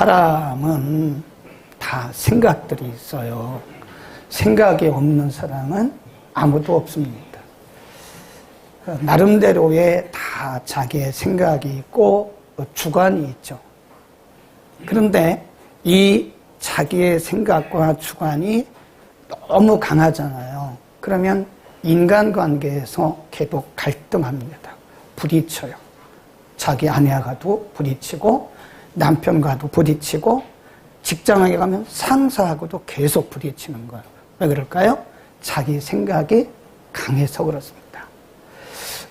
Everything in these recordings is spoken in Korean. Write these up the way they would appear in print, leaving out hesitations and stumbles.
사람은 다 생각들이 있어요. 생각이 없는 사람은 아무도 없습니다. 나름대로의 다 자기의 생각이 있고 주관이 있죠. 그런데 이 자기의 생각과 주관이 너무 강하잖아요. 그러면 인간관계에서 계속 갈등합니다. 부딪혀요. 자기 아내와도 부딪히고 남편과도 부딪히고 직장에 가면 상사하고도 계속 부딪히는 거예요. 왜 그럴까요? 자기 생각이 강해서 그렇습니다.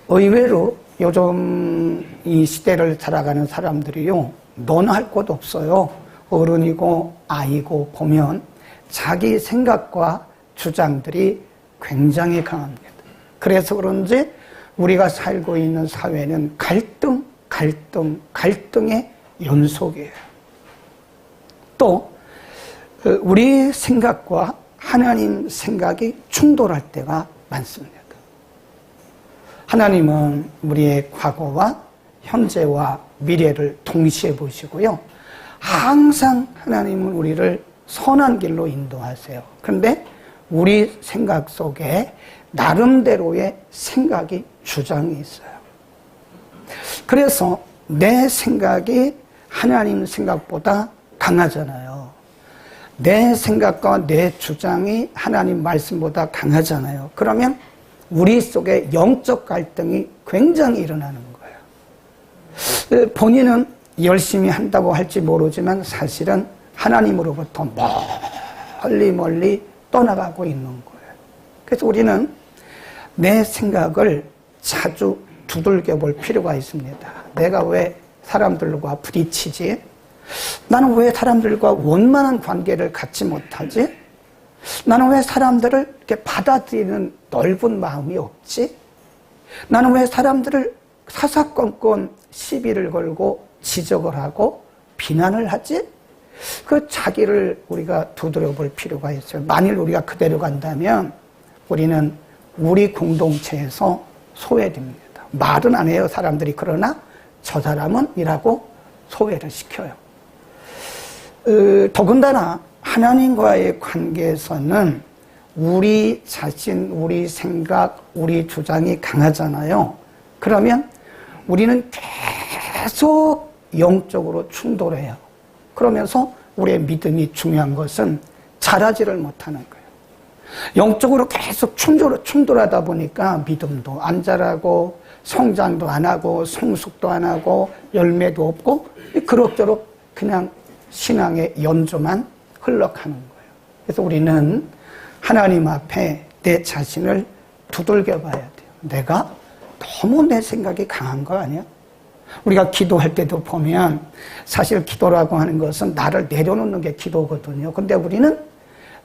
의외로 요즘 이 시대를 살아가는 사람들이요, 너나 할 것 없어요. 어른이고 아이고 보면 자기 생각과 주장들이 굉장히 강합니다. 그래서 그런지 우리가 살고 있는 사회는 갈등의 연속이에요. 또 우리 생각과 하나님 생각이 충돌할 때가 많습니다. 하나님은 우리의 과거와 현재와 미래를 동시에 보시고요. 항상 하나님은 우리를 선한 길로 인도하세요. 그런데 우리 생각 속에 나름대로의 생각이 주장이 있어요. 그래서 내 생각이 하나님 생각보다 강하잖아요. 내 생각과 내 주장이 하나님 말씀보다 강하잖아요. 그러면 우리 속에 영적 갈등이 굉장히 일어나는 거예요. 본인은 열심히 한다고 할지 모르지만 사실은 하나님으로부터 멀리 떠나가고 있는 거예요. 그래서 우리는 내 생각을 자주 두들겨 볼 필요가 있습니다. 내가 왜 사람들과 부딪히지? 나는 왜 사람들과 원만한 관계를 갖지 못하지? 나는 왜 사람들을 이렇게 받아들이는 넓은 마음이 없지? 나는 왜 사람들을 사사건건 시비를 걸고 지적을 하고 비난을 하지? 그 자기를 우리가 두드려 볼 필요가 있어요. 만일 우리가 그대로 간다면 우리는 우리 공동체에서 소외됩니다. 말은 안 해요, 사람들이. 그러나 저 사람은 이라고 소외를 시켜요. 더군다나 하나님과의 관계에서는 우리 자신, 우리 생각, 우리 주장이 강하잖아요. 그러면 우리는 계속 영적으로 충돌해요. 그러면서 우리의 믿음이 중요한 것은 자라지를 못하는 거예요. 영적으로 계속 충돌하다 보니까 믿음도 안 자라고 성장도 안 하고 성숙도 안 하고 열매도 없고 그럭저럭 그냥 신앙의 연조만 흘러가는 거예요. 그래서 우리는 하나님 앞에 내 자신을 두들겨 봐야 돼요. 내가 너무 내 생각이 강한 거 아니야? 우리가 기도할 때도 보면 사실 기도라고 하는 것은 나를 내려놓는 게 기도거든요. 근데 우리는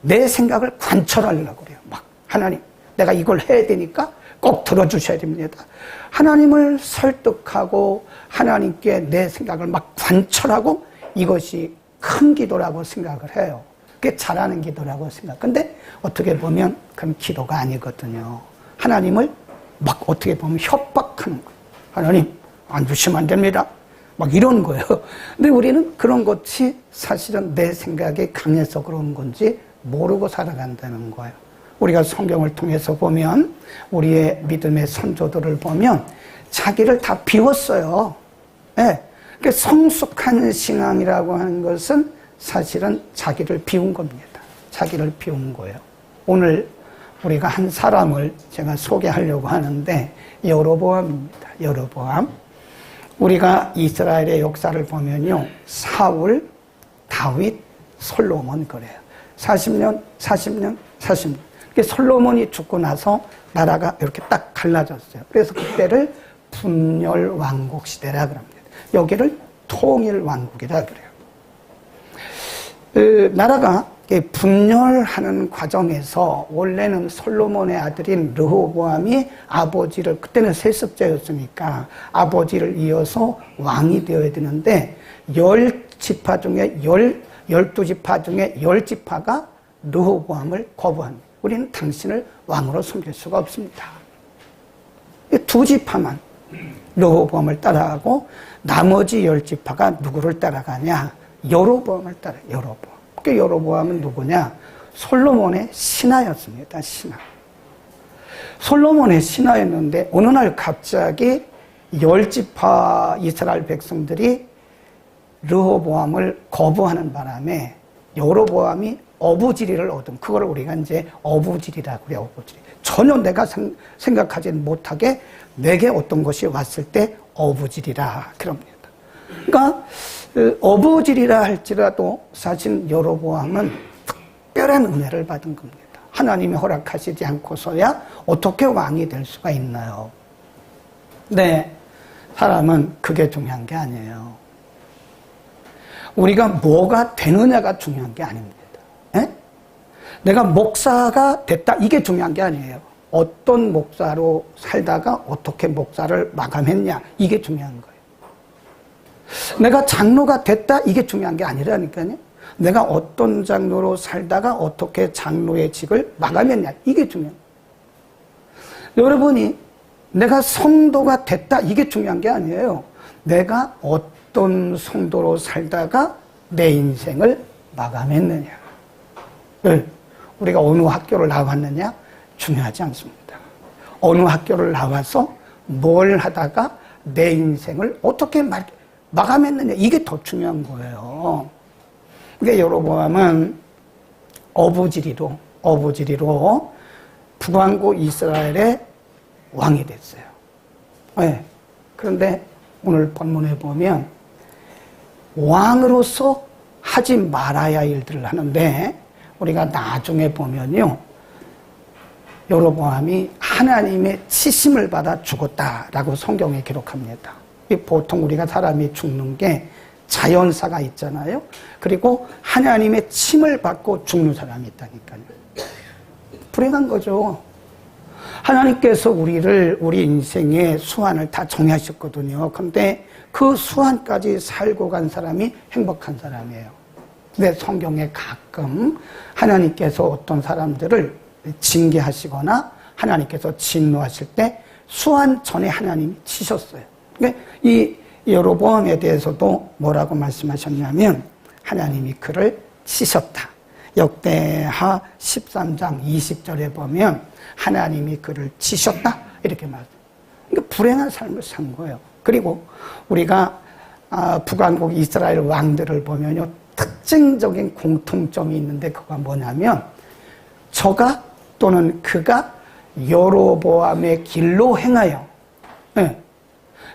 내 생각을 관철하려고 그래요. 막 하나님, 내가 이걸 해야 되니까 꼭 들어주셔야 됩니다. 하나님을 설득하고 하나님께 내 생각을 막 관철하고 이것이 큰 기도라고 생각을 해요. 그게 잘하는 기도라고 생각. 근데 어떻게 보면 그건 기도가 아니거든요. 하나님을 막 어떻게 보면 협박하는 거예요. 하나님, 안 주시면 안 됩니다. 막 이런 거예요. 근데 우리는 그런 것이 사실은 내 생각이 강해서 그런 건지 모르고 살아간다는 거예요. 우리가 성경을 통해서 보면 우리의 믿음의 선조들을 보면 자기를 다 비웠어요. 네. 그러니까 성숙한 신앙이라고 하는 것은 사실은 자기를 비운 겁니다. 자기를 비운 거예요. 오늘 우리가 한 사람을 제가 소개하려고 하는데 여로보암입니다. 여로보암. 우리가 이스라엘의 역사를 보면요. 사울, 다윗, 솔로몬 그래요. 40년. 솔로몬이 죽고 나서 나라가 이렇게 딱 갈라졌어요. 그래서 그때를 분열왕국 시대라 그럽니다. 여기를 통일왕국이라 그래요. 나라가 분열하는 과정에서 원래는 솔로몬의 아들인 르호보암이 아버지를, 그때는 세습자였으니까 아버지를 이어서 왕이 되어야 되는데 12지파 중에 10지파가 르호보암을 거부합니다. 우리는 당신을 왕으로 섬길 수가 없습니다. 2지파만 르호보암을 따라가고 나머지 10지파가 누구를 따라가냐? 여로보암을 따라요. 여로보암. 그 여로보암은 누구냐? 솔로몬의 신하였습니다. 신하. 솔로몬의 신하였는데 어느 날 갑자기 10지파 이스라엘 백성들이 르호보암을 거부하는 바람에 여로보암이 어부지리를 얻은, 그걸 우리가 이제 어부지리라고 그래요. 어부지리. 전혀 내가 생각하지 못하게 내게 어떤 것이 왔을 때 어부지리라 그럽니다. 그러니까 어부지리라 할지라도 사실 여로보암은 특별한 은혜를 받은 겁니다. 하나님이 허락하시지 않고서야 어떻게 왕이 될 수가 있나요? 네, 사람은 그게 중요한 게 아니에요. 우리가 뭐가 되느냐가 중요한 게 아닙니다. 에? 내가 목사가 됐다, 이게 중요한 게 아니에요. 어떤 목사로 살다가 어떻게 목사를 마감했냐, 이게 중요한 거예요. 내가 장로가 됐다, 이게 중요한 게 아니라니까요. 내가 어떤 장로로 살다가 어떻게 장로의 직을 마감했냐, 이게 중요한 거예요. 여러분이 내가 성도가 됐다, 이게 중요한 게 아니에요. 내가 어떤 성도로 살다가 내 인생을 마감했느냐. 우리가 어느 학교를 나왔느냐 중요하지 않습니다. 어느 학교를 나와서 뭘 하다가 내 인생을 어떻게 마감했느냐, 이게 더 중요한 거예요. 그러니까 여로보암은 어부지리로 북왕국 이스라엘의 왕이 됐어요. 네. 그런데 오늘 본문에 보면 왕으로서 하지 말아야 할 일들을 하는데, 우리가 나중에 보면요, 여로보암이 하나님의 치심을 받아 죽었다라고 성경에 기록합니다. 보통 우리가 사람이 죽는 게 자연사가 있잖아요. 그리고 하나님의 침을 받고 죽는 사람이 있다니까요. 불행한 거죠. 하나님께서 우리 인생의 수완을 다 정하셨거든요. 그런데 그 수완까지 살고 간 사람이 행복한 사람이에요. 근데 성경에 가끔 하나님께서 어떤 사람들을 징계하시거나 하나님께서 진노하실 때 수완 전에 하나님이 치셨어요. 그러니까 이 여로보암에 대해서도 뭐라고 말씀하셨냐면 하나님이 그를 치셨다. 역대하 13장 20절에 보면 하나님이 그를 치셨다, 이렇게 말해요. 그러니까 불행한 삶을 산 거예요. 그리고 우리가 북왕국 이스라엘 왕들을 보면요, 특징적인 공통점이 있는데 그가 뭐냐면 저가 또는 그가 여로보암의 길로 행하여, 네,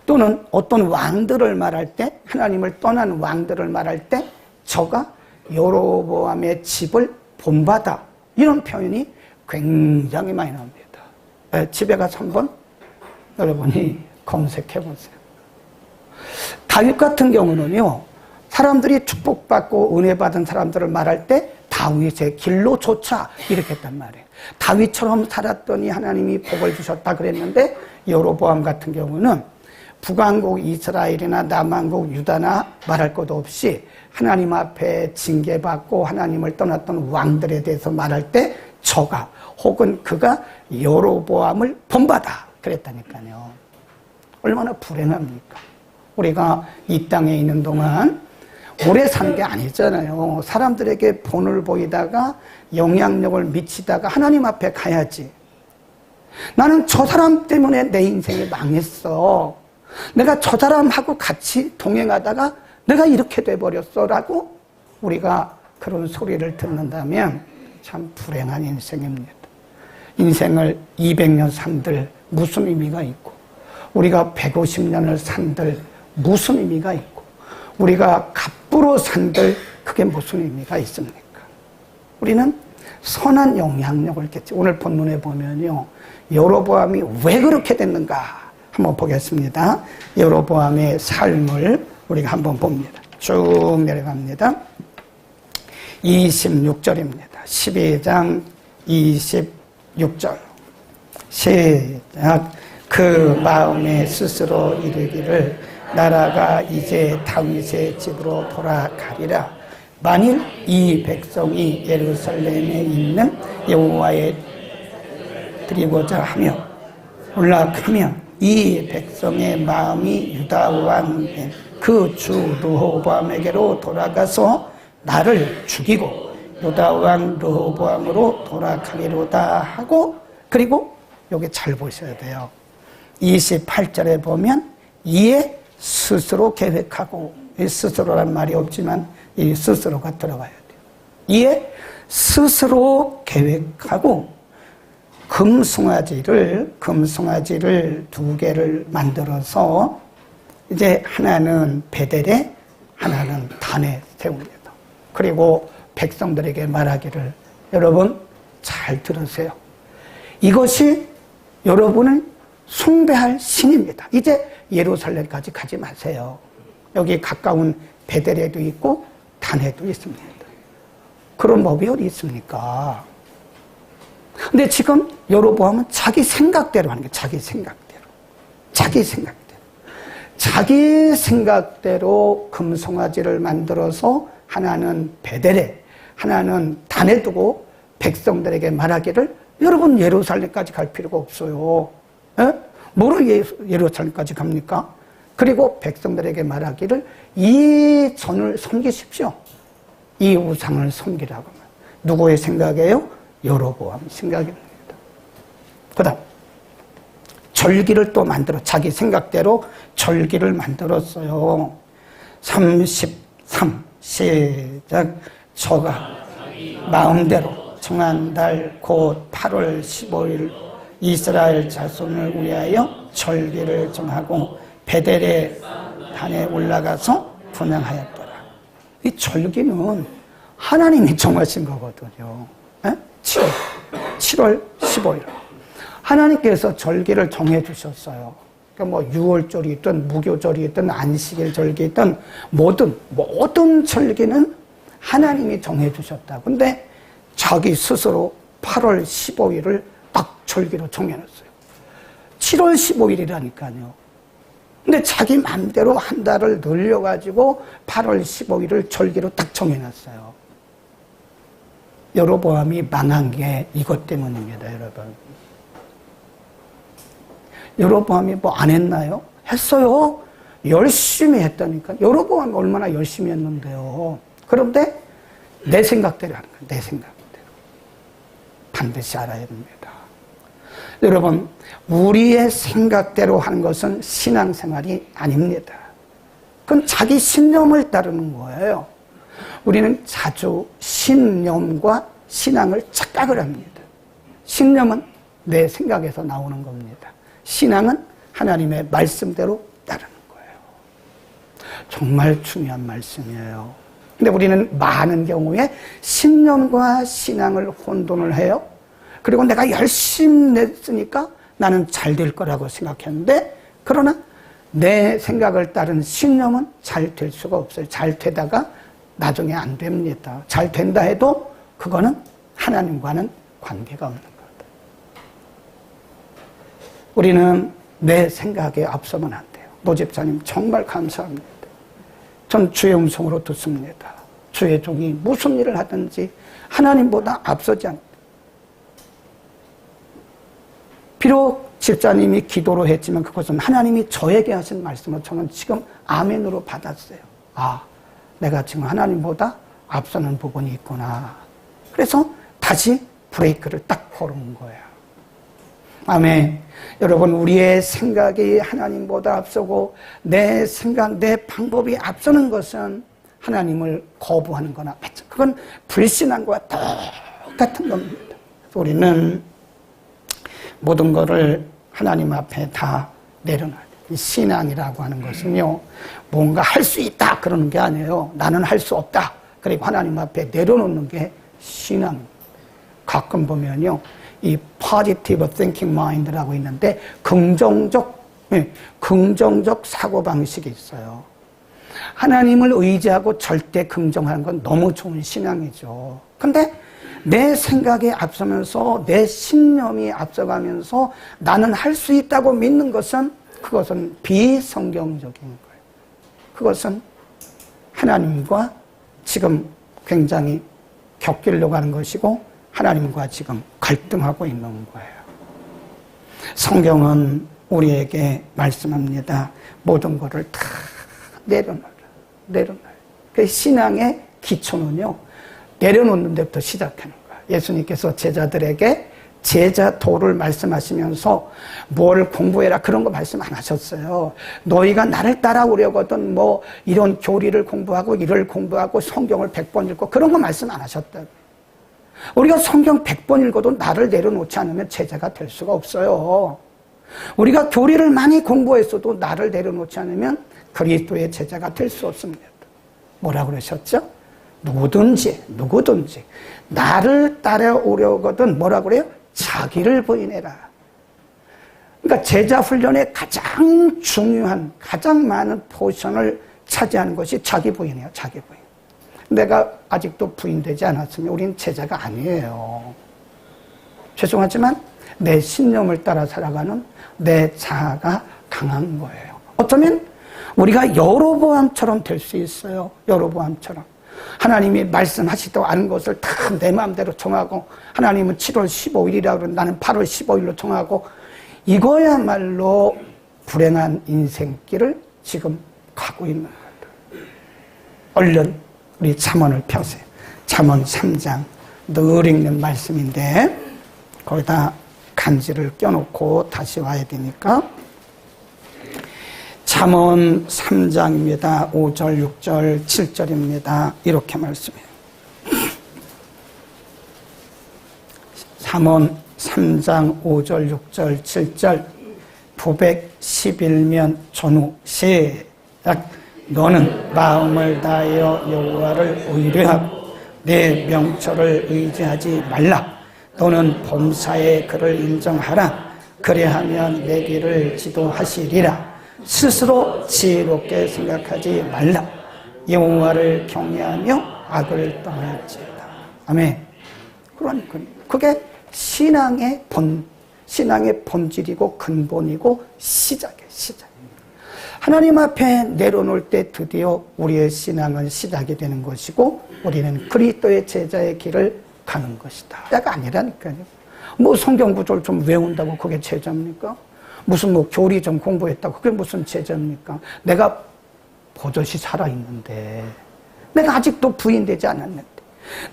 또는 어떤 왕들을 말할 때, 하나님을 떠난 왕들을 말할 때 저가 여로보암의 집을 본받아, 이런 표현이 굉장히 많이 나옵니다. 네, 집에 가서 한번 여러분이 검색해 보세요. 다윗 같은 경우는요, 사람들이 축복받고 은혜 받은 사람들을 말할 때 다윗의 길로 쫓아, 이렇게 했단 말이에요. 다윗처럼 살았더니 하나님이 복을 주셨다 그랬는데, 여로보암 같은 경우는 북왕국 이스라엘이나 남왕국 유다나 말할 것도 없이 하나님 앞에 징계받고 하나님을 떠났던 왕들에 대해서 말할 때 저가 혹은 그가 여로보암을 본받아 그랬다니까요. 얼마나 불행합니까? 우리가 이 땅에 있는 동안 오래 산 게 아니잖아요. 사람들에게 본을 보이다가 영향력을 미치다가 하나님 앞에 가야지. 나는 저 사람 때문에 내 인생이 망했어. 내가 저 사람하고 같이 동행하다가 내가 이렇게 돼버렸어 라고 우리가 그런 소리를 듣는다면 참 불행한 인생입니다. 인생을 200년 산들 무슨 의미가 있고, 우리가 150년을 산들 무슨 의미가 있고, 우리가 갑부로 산들 그게 무슨 의미가 있습니까? 우리는 선한 영향력을 끼치. 오늘 본문에 보면요, 여로보암이 왜 그렇게 됐는가 한번 보겠습니다. 여로보암의 삶을 우리가 한번 봅니다. 쭉 내려갑니다. 26절입니다. 12장 26절. 시작. 그 마음에 스스로 이르기를 나라가 이제 다윗의 집으로 돌아가리라. 만일 이 백성이 예루살렘에 있는 여호와의 드리고자 하며 올라가면 이 백성의 마음이 유다 왕의 그 주 르호보암에게로 돌아가서 나를 죽이고 유다 왕 르호보암으로 돌아가리로다 하고, 그리고 여기 잘 보셔야 돼요. 28절에 보면 이에 스스로 계획하고, 이 스스로란 말이 없지만 이 스스로가 들어가야 돼요. 이에 스스로 계획하고 금송아지를 2개를 만들어서 이제 하나는 베델에 하나는 단에 세웁니다. 그리고 백성들에게 말하기를, 여러분 잘 들으세요. 이것이 여러분을 숭배할 신입니다. 이제 예루살렘까지 가지 마세요. 여기 가까운 베델에도 있고 단에도 있습니다. 그런 법이 어디 있습니까? 근데 지금 여로보암은 자기 생각대로 하는 거예요. 자기 생각대로 금송아지를 만들어서 하나는 베델에 하나는 단에 두고 백성들에게 말하기를, 여러분 예루살렘까지 갈 필요가 없어요. 뭐로 예루살렘까지 갑니까? 그리고 백성들에게 말하기를 이 전을 섬기십시오. 이 우상을 섬기라고. 누구의 생각이에요? 여로보암 생각입니다. 그 다음 절기를 또 만들어 자기 생각대로 절기를 만들었어요. 33 시작. 저가 마음대로 정한 달 곧 8월 15일 이스라엘 자손을 위하여 절기를 정하고 베델의 단에 올라가서 분향하였더라. 이 절기는 하나님이 정하신 거거든요. 7월 15일 하나님께서 절기를 정해 주셨어요. 그러니까 뭐 유월절이든 무교절이든 안식일 절기든 모든 절기는 하나님이 정해 주셨다. 근데 자기 스스로 8월 15일을 딱 절기로 정해놨어요. 7월 15일이라니까요. 근데 자기 마음대로 한 달을 늘려가지고 8월 15일을 절기로 딱 정해놨어요. 여로보암이 망한 게 이것 때문입니다, 여러분. 여로보암이 뭐 안 했나요? 했어요. 열심히 했다니까. 여로보암이 얼마나 열심히 했는데요. 그런데 내 생각대로 하는 거예요. 내 생각대로. 반드시 알아야 됩니다. 여러분, 우리의 생각대로 하는 것은 신앙생활이 아닙니다. 그건 자기 신념을 따르는 거예요. 우리는 자주 신념과 신앙을 착각을 합니다. 신념은 내 생각에서 나오는 겁니다. 신앙은 하나님의 말씀대로 따르는 거예요. 정말 중요한 말씀이에요. 근데 우리는 많은 경우에 신념과 신앙을 혼돈을 해요. 그리고 내가 열심히 냈으니까 나는 잘 될 거라고 생각했는데, 그러나 내 생각을 따른 신념은 잘 될 수가 없어요. 잘 되다가 나중에 안 됩니다. 잘 된다 해도 그거는 하나님과는 관계가 없는 거다. 우리는 내 생각에 앞서면 안 돼요. 노 집사님 정말 감사합니다. 전 주의 음성으로 듣습니다. 주의 종이 무슨 일을 하든지 하나님보다 앞서지 않다. 비록 집사님이 기도로 했지만 그것은 하나님이 저에게 하신 말씀을 저는 지금 아멘으로 받았어요. 아, 내가 지금 하나님보다 앞서는 부분이 있구나. 그래서 다시 브레이크를 딱 걸은 거예요. 아멘. 여러분, 우리의 생각이 하나님보다 앞서고 내 생각, 내 방법이 앞서는 것은 하나님을 거부하는 거나 그건 불신한 것과 똑같은 겁니다. 우리는 모든 것을 하나님 앞에 다 내려놔야 돼요. 신앙이라고 하는 것은요, 뭔가 할 수 있다 그러는 게 아니에요. 나는 할 수 없다. 그리고 하나님 앞에 내려놓는 게 신앙입니다. 가끔 보면요, 이 positive thinking mind라고 있는데 긍정적 사고방식이 있어요. 하나님을 의지하고 절대 긍정하는 건 너무 좋은 신앙이죠. 근데 내 생각이 앞서면서 내 신념이 앞서가면서 나는 할 수 있다고 믿는 것은 그것은 비성경적인 거예요. 그것은 하나님과 지금 굉장히 격길로 가는 것이고 하나님과 지금 갈등하고 있는 거예요. 성경은 우리에게 말씀합니다. 모든 것을 다 내려놓으라. 내려놓으라. 그 신앙의 기초는요, 내려놓는 데부터 시작하는 거야. 예수님께서 제자들에게 제자도를 말씀하시면서 뭘 공부해라 그런 거 말씀 안 하셨어요. 너희가 나를 따라오려거든 뭐 이런 교리를 공부하고 이를 공부하고 성경을 100번 읽고 그런 거 말씀 안 하셨다고. 우리가 성경 100번 읽어도 나를 내려놓지 않으면 제자가 될 수가 없어요. 우리가 교리를 많이 공부했어도 나를 내려놓지 않으면 그리스도의 제자가 될 수 없습니다. 뭐라고 그러셨죠? 누구든지 나를 따라오려거든 뭐라고 그래요? 자기를 부인해라. 그러니까 제자 훈련의 가장 중요한, 가장 많은 포션을 차지하는 것이 자기 부인이에요. 자기 부인. 내가 아직도 부인되지 않았으면 우린 제자가 아니에요. 죄송하지만 내 신념을 따라 살아가는 내 자아가 강한 거예요. 어쩌면 우리가 여로보암처럼 될 수 있어요. 여로보암처럼. 하나님이 말씀하시다고 아는 것을 다 내 마음대로 정하고, 하나님은 7월 15일이라고 그러면 나는 8월 15일로 정하고, 이거야말로 불행한 인생길을 지금 가고 있는 거예요. 얼른 우리 잠언을 펴세요. 잠언 3장 늘 읽는 말씀인데 거기다 간지를 껴놓고 다시 와야 되니까, 잠언 3장입니다. 5절, 6절, 7절입니다. 이렇게 말씀해요. 잠언 3장 5절, 6절, 7절. 부백 11면 전후 시작. 너는 마음을 다하여 여호와를 의뢰하고 내 명철을 의지하지 말라. 너는 범사에 그를 인정하라. 그래하면 내 길을 지도하시리라. 스스로 지혜롭게 생각하지 말라. 여호와를 경외하며 악을 떠날지어다. 아멘. 그러니까 그게 신앙의 본질이고 근본이고 시작이에요. 시작. 하나님 앞에 내려놓을 때 드디어 우리의 신앙은 시작이 되는 것이고, 우리는 그리스도의 제자의 길을 가는 것이다. 내가 아니라니까요. 뭐 성경 구절을 좀 외운다고 그게 제자입니까? 무슨 뭐 교리 좀 공부했다고 그게 무슨 제자입니까? 내가 버젓이 살아있는데, 내가 아직도 부인되지 않았는데,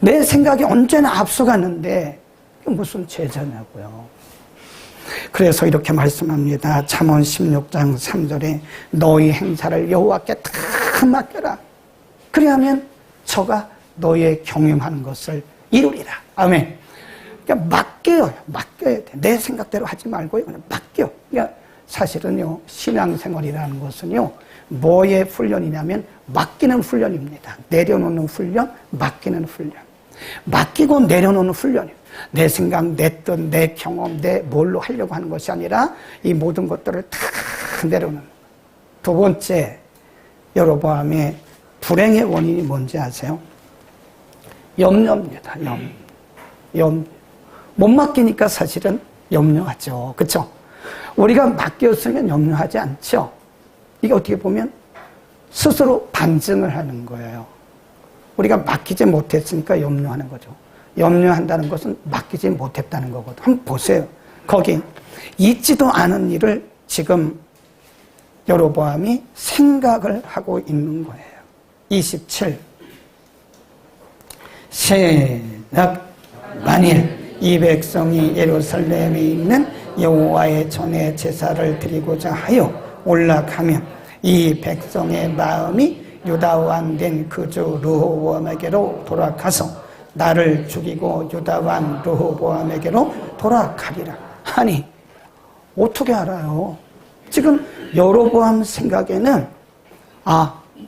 내 생각이 언제나 앞서갔는데 그게 무슨 제자냐고요. 그래서 이렇게 말씀합니다. 잠언 16장 3절에 너희 행사를 여호와께 다 맡겨라. 그리하면 저가 너희의 경영하는 것을 이루리라. 아멘. 그러니까 맡겨요. 맡겨야 돼. 내 생각대로 하지 말고요. 그냥 맡겨. 그러니까 사실은요, 신앙생활이라는 것은요, 뭐의 훈련이냐면 맡기는 훈련입니다. 내려놓는 훈련, 맡기는 훈련. 맡기고 내려놓는 훈련이에요. 내 생각, 내 뜻, 내 경험, 내 뭘로 하려고 하는 것이 아니라 이 모든 것들을 다 내려놓는. 두 번째, 여로보암의 불행의 원인이 뭔지 아세요? 염려입니다. 염려. 못 맡기니까 사실은 염려하죠. 그렇죠? 우리가 맡겼으면 염려하지 않죠. 이게 어떻게 보면 스스로 반증을 하는 거예요. 우리가 맡기지 못했으니까 염려하는 거죠. 염려한다는 것은 맡기지 못했다는 거거든요. 한번 보세요. 거기 있지도 않은 일을 지금 여로보암이 생각을 하고 있는 거예요. 27. 시작. 만일 이 백성이 예루살렘에 있는 여호와의 전에 제사를 드리고자 하여 올라가면 이 백성의 마음이 유다 왕 된 그주 르호보암에게로 돌아가서 나를 죽이고 유다 왕 르호보암에게로 돌아가리라. 아니, 어떻게 알아요? 지금 여로보암 생각에는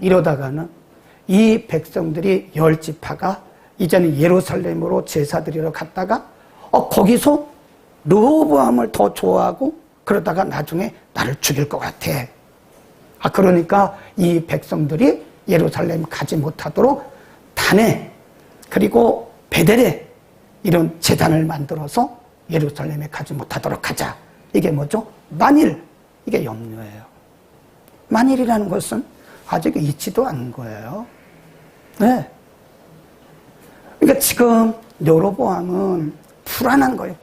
이러다가는 이 백성들이 10지파가 이제는 예루살렘으로 제사드리러 갔다가 거기서 르호보암을 더 좋아하고 그러다가 나중에 나를 죽일 것 같아. 그러니까 이 백성들이 예루살렘 가지 못하도록 단에 그리고 베델에 이런 제단을 만들어서 예루살렘에 가지 못하도록 하자. 이게 뭐죠? 만일. 이게 염려예요. 만일이라는 것은 아직 있지도 않은 거예요. 네. 그러니까 지금 여로보암은 불안한 거예요.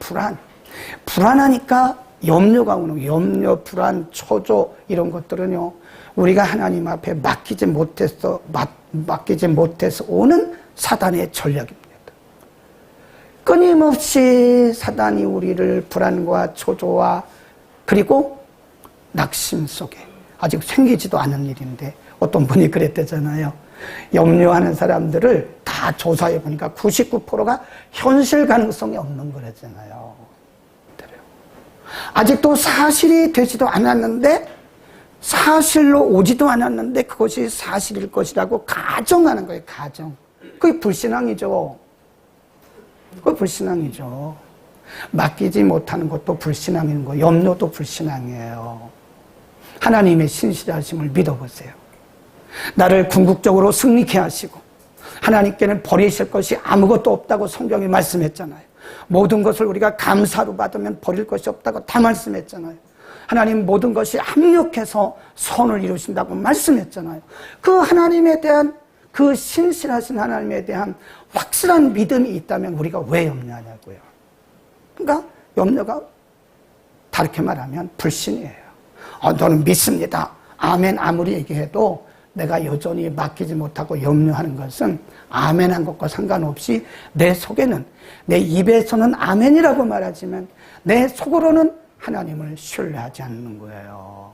불안하니까 염려가 오는 거예요. 염려, 불안, 초조 이런 것들은요, 우리가 하나님 앞에 맡기지 못해서 오는 사단의 전략입니다. 끊임없이 사단이 우리를 불안과 초조와 그리고 낙심 속에, 아직 생기지도 않은 일인데 어떤 분이 그랬대잖아요. 염려하는 사람들을 다 조사해 보니까 99%가 현실 가능성이 없는 거랬잖아요. 아직도 사실이 되지도 않았는데, 사실로 오지도 않았는데 그것이 사실일 것이라고 가정하는 거예요. 가정. 그게 불신앙이죠. 그거 불신앙이죠. 맡기지 못하는 것도 불신앙인 거, 염려도 불신앙이에요. 하나님의 신실하심을 믿어보세요. 나를 궁극적으로 승리케 하시고 하나님께는 버리실 것이 아무것도 없다고 성경이 말씀했잖아요. 모든 것을 우리가 감사로 받으면 버릴 것이 없다고 다 말씀했잖아요. 하나님 모든 것이 합력해서 선을 이루신다고 말씀했잖아요. 그 하나님에 대한, 그 신실하신 하나님에 대한 확실한 믿음이 있다면 우리가 왜 염려하냐고요. 그러니까 염려가 다르게 말하면 불신이에요. 너는 믿습니다. 아멘 아무리 얘기해도 내가 여전히 맡기지 못하고 염려하는 것은 아멘한 것과 상관없이 내 속에는, 내 입에서는 아멘이라고 말하지만 내 속으로는 하나님을 신뢰하지 않는 거예요.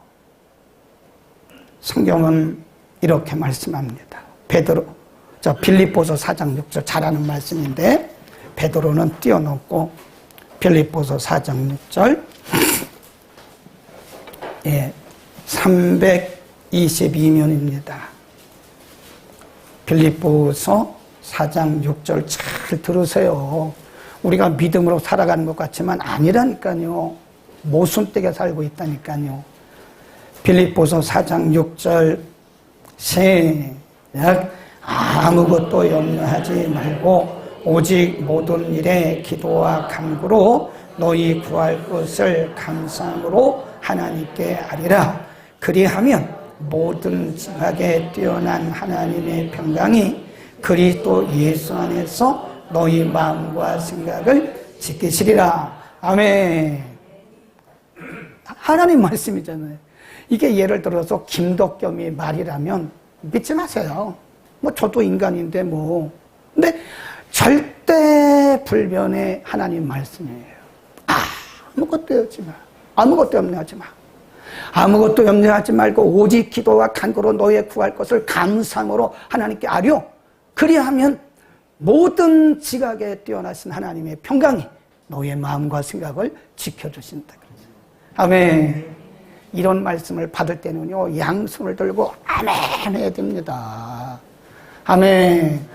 성경은 이렇게 말씀합니다. 빌립보서 4장 6절 잘 아는 말씀인데 베드로는 띄워놓고 빌립보서 4장 6절 322면입니다. 빌립보서 4장 6절 잘 들으세요. 우리가 믿음으로 살아가는 것 같지만 아니라니까요. 모순되게 살고 있다니까요. 빌립보서 4장 6절 시작. 아무것도 염려하지 말고 오직 모든 일에 기도와 간구로 너희 구할 것을 감사함으로 하나님께 아뢰라. 그리하면 모든 지각에 뛰어난 하나님의 평강이 그리스도 예수 안에서 너희 마음과 생각을 지키시리라. 아멘. 하나님 말씀이잖아요. 이게 예를 들어서 김덕겸이 말이라면 믿지 마세요. 저도 인간인데 근데 절대 불변의 하나님 말씀이에요. 아무것도 염려하지 마. 아무것도 염려하지 마. 아무것도 염려하지 말고 오직 기도와 간구로 너의 구할 것을 감사함으로 하나님께 아뢰어. 그리하면 모든 지각에 뛰어나신 하나님의 평강이 너의 마음과 생각을 지켜주신다. 아멘. 이런 말씀을 받을 때는요, 양손을 들고 아멘 해야 됩니다. 아멘.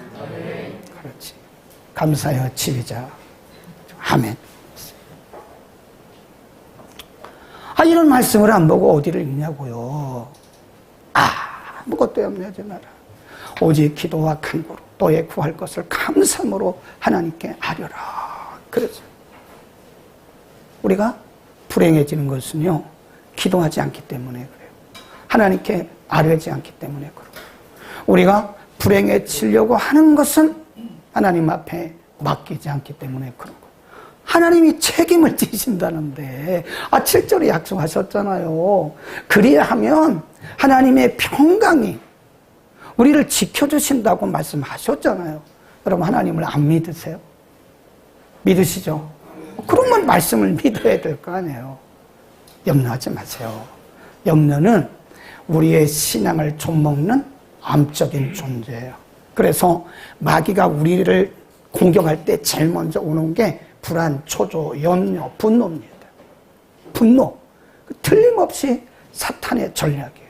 그렇지. 감사여 지휘자. 아멘. 이런 말씀을 안 보고 어디를 읽냐고요. 아무것도 염려하지 마라. 오직 기도와 간구로 너의 구할 것을 감사함으로 하나님께 아뢰라. 그래서 우리가 불행해지는 것은요, 기도하지 않기 때문에 그래요. 하나님께 아뢰지 않기 때문에 그래요. 우리가 불행해지려고 하는 것은 하나님 앞에 맡기지 않기 때문에 그런 거예요. 하나님이 책임을 지신다는데 7절에 약속하셨잖아요. 그리하면 하나님의 평강이 우리를 지켜주신다고 말씀하셨잖아요. 여러분 하나님을 안 믿으세요? 믿으시죠? 그러면 말씀을 믿어야 될 거 아니에요. 염려하지 마세요. 염려는 우리의 신앙을 좀먹는 암적인 존재예요. 그래서 마귀가 우리를 공격할 때 제일 먼저 오는 게 불안, 초조, 염려, 분노입니다. 분노. 틀림없이 사탄의 전략이에요.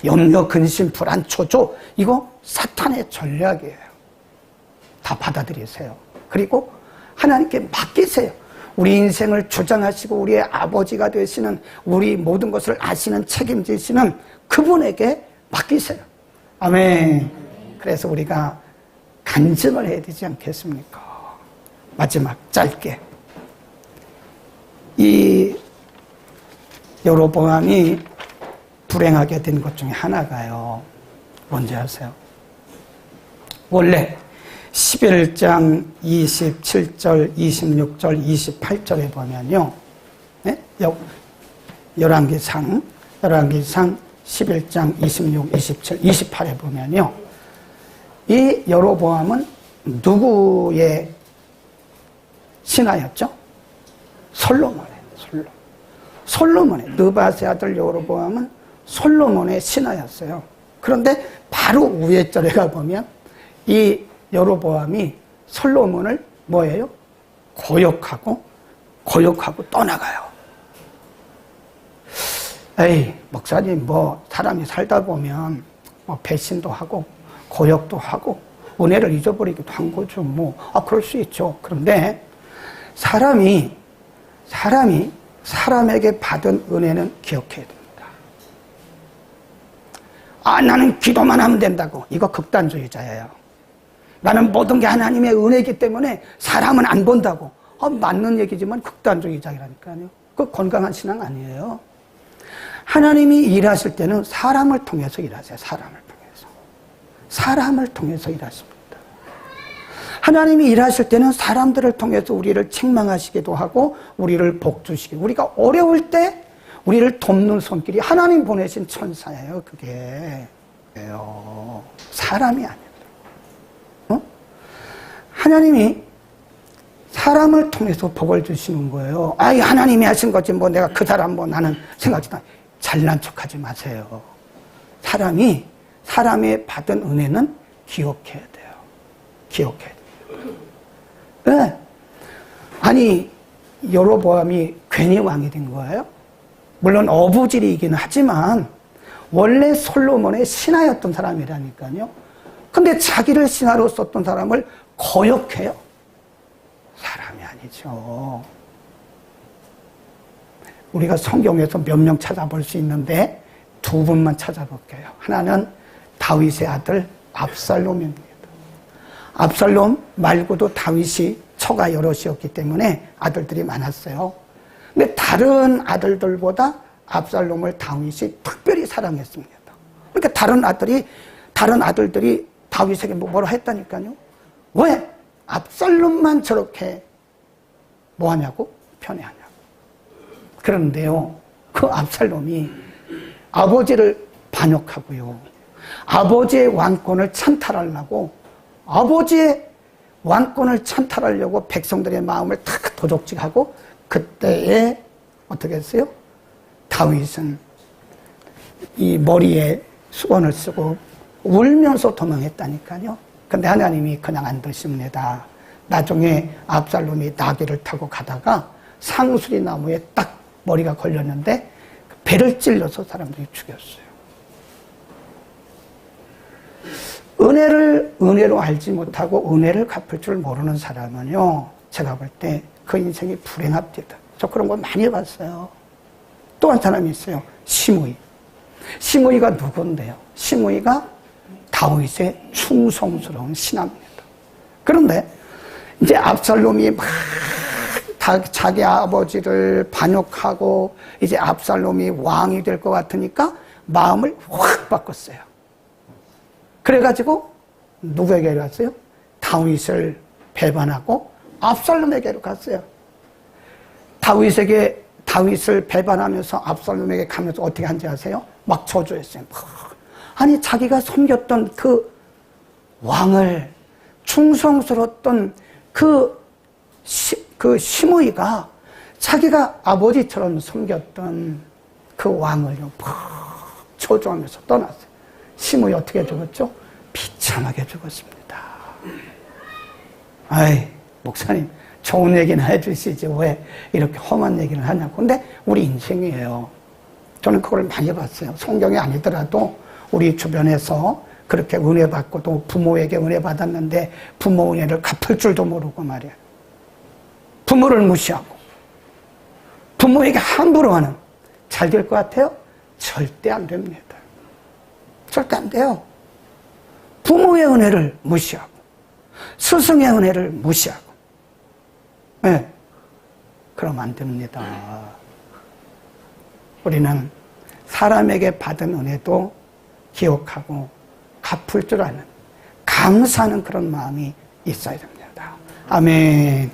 염려, 근심, 불안, 초조, 이거 사탄의 전략이에요. 다 받아들이세요. 그리고 하나님께 맡기세요. 우리 인생을 주장하시고 우리의 아버지가 되시는, 우리 모든 것을 아시는, 책임지시는 그분에게 맡기세요. 아멘. 그래서 우리가 간증을 해야 되지 않겠습니까? 마지막 짧게, 이 여로보암이 불행하게 된 것 중에 하나가요, 뭔지 아세요? 원래 11장 27절, 26절, 28절에 보면요, 네? 열왕기상 11장 26, 27, 28에 보면요. 이 여로보암은 누구의 신하였죠? 솔로몬의 느밧의 아들 여로보암은 솔로몬의 신하였어요. 그런데 바로 위에 절에 가보면 이 여로보암이 솔로몬을 뭐예요? 고욕하고 떠나가요. 에이, 목사님, 사람이 살다 보면 배신도 하고 고욕도 하고 은혜를 잊어버리기도 한 거죠. 그럴 수 있죠. 그런데 사람에게 받은 은혜는 기억해야 됩니다. 나는 기도만 하면 된다고. 이거 극단주의자예요. 나는 모든 게 하나님의 은혜이기 때문에 사람은 안 본다고. 맞는 얘기지만 극단주의자라니까요. 그 건강한 신앙 아니에요. 하나님이 일하실 때는 사람을 통해서 일하세요. 사람을 통해서 일하십니다. 하나님이 일하실 때는 사람들을 통해서 우리를 책망하시기도 하고 우리를 복주시기도, 우리가 어려울 때 우리를 돕는 손길이 하나님 보내신 천사예요. 그게 사람이 아니에요. 하나님이 사람을 통해서 복을 주시는 거예요. 하나님이 하신 거지 내가 그 사람 나는 생각지 마. 잘난 척하지 마세요. 사람의 받은 은혜는 기억해야 돼요. 네. 아니, 여로보암이 괜히 왕이 된 거예요? 물론 어부질이긴 하지만 원래 솔로몬의 신하였던 사람이라니까요. 근데 자기를 신하로 썼던 사람을 거역해요? 사람이 아니죠. 우리가 성경에서 몇 명 찾아볼 수 있는데 두 분만 찾아볼게요. 하나는 다윗의 아들 압살롬입니다. 압살롬 말고도 다윗이 처가 여럿이었기 때문에 아들들이 많았어요. 근데 다른 아들들보다 압살롬을 다윗이 특별히 사랑했습니다. 그러니까 다른 아들들이 다윗에게 뭐라 했다니까요. 왜 압살롬만 저렇게 뭐하냐고? 편애하냐고. 그런데요, 그 압살롬이 아버지를 반역하고요, 아버지의 왕권을 찬탈하려고, 백성들의 마음을 탁 도적질하고, 그때에 어떻게 했어요? 다윗은 이 머리에 수건을 쓰고 울면서 도망했다니까요. 근데 하나님이 그냥 안 두십니다. 나중에 압살롬이 나귀를 타고 가다가 상수리 나무에 딱 머리가 걸렸는데 배를 찔러서 사람들이 죽였어요. 은혜를 은혜로 알지 못하고 은혜를 갚을 줄 모르는 사람은요, 제가 볼 때 그 인생이 불행합니다. 저 그런 거 많이 봤어요. 또 한 사람이 있어요. 시므이가 누군데요? 시므이가 다윗의 충성스러운 신하입니다. 그런데 이제 압살롬이 막 자기 아버지를 반역하고 이제 압살롬이 왕이 될 것 같으니까 마음을 확 바꿨어요. 그래가지고 누구에게 갔어요? 다윗을 배반하고 압살롬에게로 갔어요. 다윗을 배반하면서 압살롬에게 가면서 어떻게 한지 아세요? 막 저주했어요. 아니, 자기가 섬겼던 그 왕을, 충성스러웠던 그 시므이가 자기가 아버지처럼 섬겼던 그 왕을요, 저주하면서 떠났어요. 시므이 어떻게 죽었죠? 비참하게 죽었습니다. 목사님, 좋은 얘기는 해주시지 왜 이렇게 험한 얘기를 하냐고. 근데 우리 인생이에요. 저는 그걸 많이 봤어요. 성경이 아니더라도 우리 주변에서 그렇게 은혜 받고 또 부모에게 은혜 받았는데 부모 은혜를 갚을 줄도 모르고 말이야. 부모를 무시하고 부모에게 함부로 하는, 잘 될 것 같아요? 절대 안 됩니다. 절대 안 돼요. 부모의 은혜를 무시하고 스승의 은혜를 무시하고, 네, 그러면 안 됩니다. 우리는 사람에게 받은 은혜도 기억하고 갚을 줄 아는, 감사하는 그런 마음이 있어야 됩니다. 아멘.